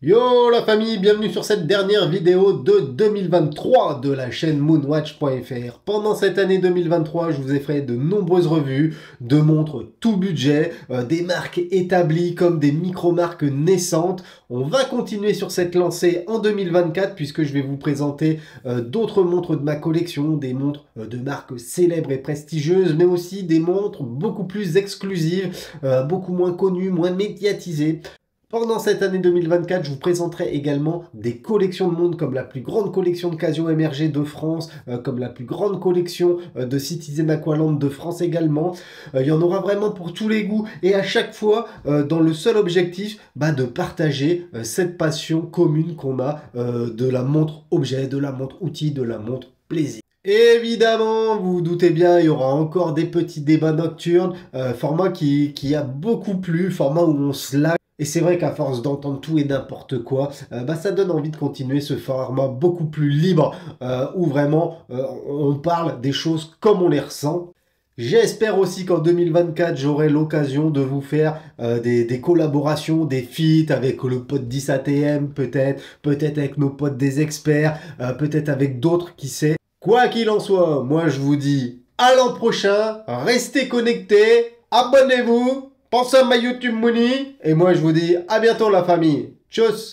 Yo la famille, bienvenue sur cette dernière vidéo de 2023 de la chaîne moonwatch.fr. Pendant cette année 2023, je vous ai fait de nombreuses revues de montres tout budget, des marques établies comme des micro-marques naissantes. On va continuer sur cette lancée en 2024 puisque je vais vous présenter d'autres montres de ma collection, des montres de marques célèbres et prestigieuses, mais aussi des montres beaucoup plus exclusives, beaucoup moins connues, moins médiatisées. Pendant cette année 2024, je vous présenterai également des collections de montres comme la plus grande collection de Casio MRG de France, comme la plus grande collection de Citizen Aqualand de France également. Il y en aura vraiment pour tous les goûts et à chaque fois dans le seul objectif de partager cette passion commune qu'on a de la montre objet, de la montre outil, de la montre plaisir. Évidemment, vous vous doutez bien, il y aura encore des petits débats nocturnes, format qui a beaucoup plu, format où on se lâche. Et c'est vrai qu'à force d'entendre tout et n'importe quoi, ça donne envie de continuer ce format beaucoup plus libre, où vraiment on parle des choses comme on les ressent. J'espère aussi qu'en 2024, j'aurai l'occasion de vous faire des collaborations, des feats avec le pote 10 ATM, peut-être avec nos potes des experts, peut-être avec d'autres, qui sait. Quoi qu'il en soit, moi je vous dis à l'an prochain, restez connectés, abonnez-vous, pensez à ma YouTube Money, et moi je vous dis à bientôt la famille. Tchuss!